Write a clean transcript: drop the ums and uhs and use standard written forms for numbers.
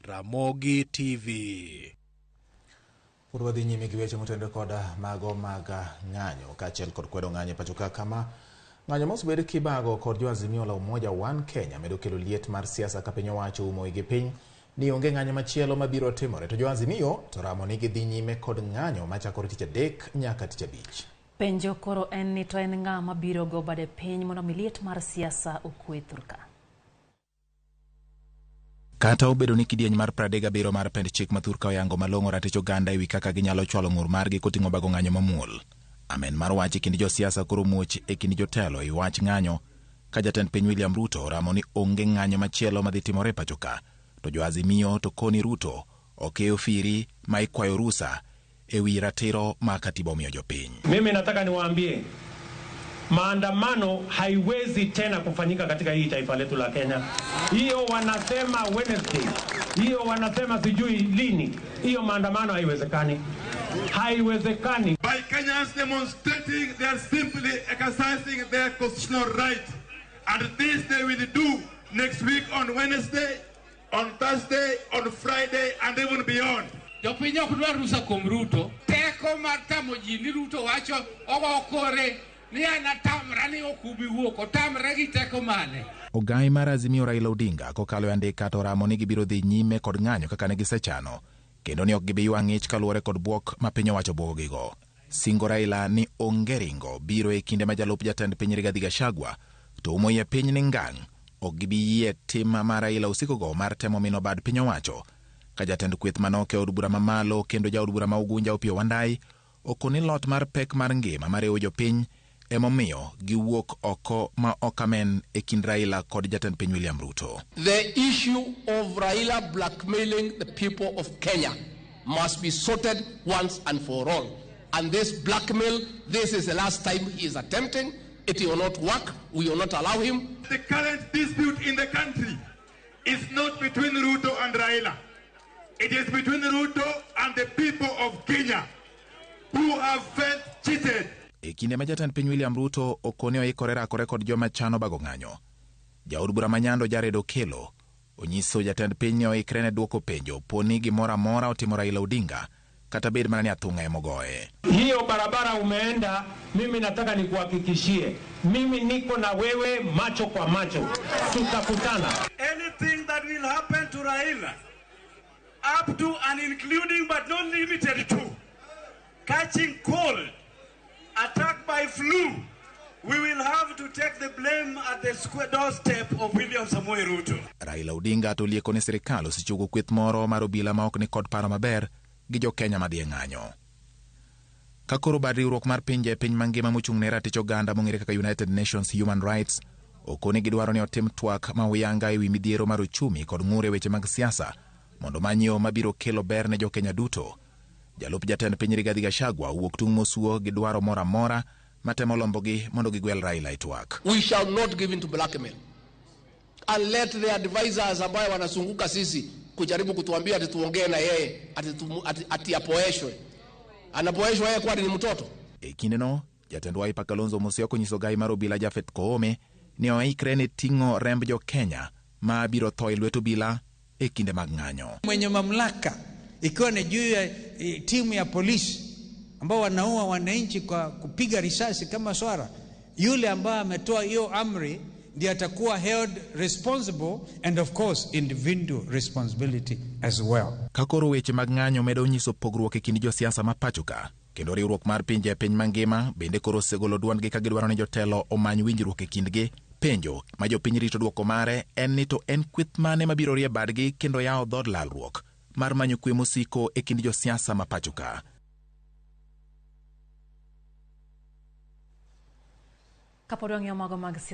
Ramogi TV. Urwadhi nyime gi weche motende koda mago maga ng'anyo kaachiel kod kwedo ng'anyo pachoka kama ng'anyo mosebed kibago kod jo Azimio la Umoja One Kenya medo kelo liet mar siasa ka piny owacho umo igi piny ni onge ng'anyo machielo mabiro timore to jo Azimio to ramo ni gidhi nyime kod ng'anyo machakore tich adek nyaka tich abich. Penjo koro en ni to en ng'a mabiro go bade piny mondo liet mar siasa okwe thurka. Kata obedo ni kidieny mar 37 mar pend chik mathurka oyango malong'o ratich oganda ewi kaka ginyalo chwalo ng'ur margi koting'o bago ng'anyo mamuol. Amen mar wach kindi jo siasa koro muoch e kindi jotelo e wach ng'anyo ka jatend piny William Ruto ramo ni onge ng'anyo machielo madhi timore pachoka to jo Azimio to koni Ruto okeo firi ma ikwayo rusa ewi ratiro ma katiba omiyo jopiny. Mimi nataka niwaambie maandamano haiwezi tena kufanyika katika hii taifa letu la Kenya. Hiyo wanasema Wednesday, hiyo wanasema sijui lini, hiyo maandamano haiwezekani. Haiwezekani. By Kenyans demonstrating, they are simply exercising their constitutional right. And this they will do next week on Wednesday, on Thursday, on Friday, and even beyond. Jopinyo kudwa rusa kum Ruto. Teko martamo ji ni Ruto wacho ogokore. Ogai mar Azimio Raila Odinga kokalo andika to ramo ni gibiro dhi nyime kod ng'anyo kaka ne gisechano kendo ni ok gibi ywa ng'ich kaluwore kod buok ma piny owacho buogigo. Singo Raila ni onge ringo biro e kinde ma jalup jatend piny Rigathi Gachagua to umo yie piny ni ngang' ok gibi yie tim mar Raila usikogo mar temo mino bad piny owacho ka jatend kweth manok e od bura mamalo kendo jaod bura ma Ugunja Opiyo Wandayi okoni lot mar pek mar ngima marewo jopiny emomiyo giwuok oko ma okamen e kind Raila kod jatend piny William Ruto. The issue of Raila blackmailing the people of Kenya must be sorted once and for all. And this blackmail, this is the last time he is attempting. It will not work. We will not allow him. The current dispute in the country is not between Ruto and Raila. It is between Ruto and the people of Kenya who have felt cheated. E kinde ma jatend piny William Ruto okone oikore rakore kod joma chano bago ng'anyo, jaod bura manyando Jared Okelo onyiso jatend piny ni oikre ne duoko penjo poni gimoro amora otimo Raila Odinga kata bed mana ni athung'a emogoye. Hiyo barabara umeenda, mimi nataka nikuhakikishie, mimi niko na wewe macho kwa macho, tutakutana. Anything that will happen to Raila, up to and including but not limited to catching cold, attacked by flu, we will have to take the blame at the doorstep of William Samoei Ruto. Raila Odinga to lieko ni sirikal osichugo kweth moro mar obila ma ok ni kod paro maber gi jo Kenya madhi ng'anyo. Ka koro bad riwruok mar pinje piny mangima mochung' ne ratich oganda mong'ere kaka United Nations Human Rights okoni gidwaro ni otim twak ma uyanga ewi midhiero mar uchumi kod ng'ure weche mag siasa mondo manyo mabiro kelo ber ne jo Kenya duto. Jalup jatend piny Rigathi Gachagua wuok tung' mosuo gi dwaro moro amora matemo lombogi mondo gigwel Raila e twak. We shall not give in to blackmail and let the advisors ambayo wanasunguka sisi kujaribu kutuambia ati tuongee na yeye ati apoeshwe. Anapoeshwa yeye kwani ni mtoto? E kinde no jatend Wiper Kalonzo Musyoka onyiso Ogai mar obila Japhet Koome ni oikre ne ting'o remb jo Kenya ma biro tho e lwet obila e kinde mag ng'anyo. Mwenye mamlaka ikiwa ni juu ya timu ya polisi ambao wanaua wananchi kwa kupiga risasi kama swara, yule ambaye ametoa hiyo amri ndiye atakuwa held responsible and of course individual responsibility as well. Kakoro weche mag ng'anyo medo nyiso pogruok e kind jo siasa ma pachoka kendo riwruok mar pinje e piny mangima bende koro segolo duondgi ka gidwaro ni jotelo omany winjruok e kindgi. Penjo ma jopiny rito duoko mare en ni to en kweth mane mabiro rie badgi kendo yawo dhod lalruok mar manyo kwe mosiko e kind jo siasa ma pachoka. Kapodong yo mago mag siasa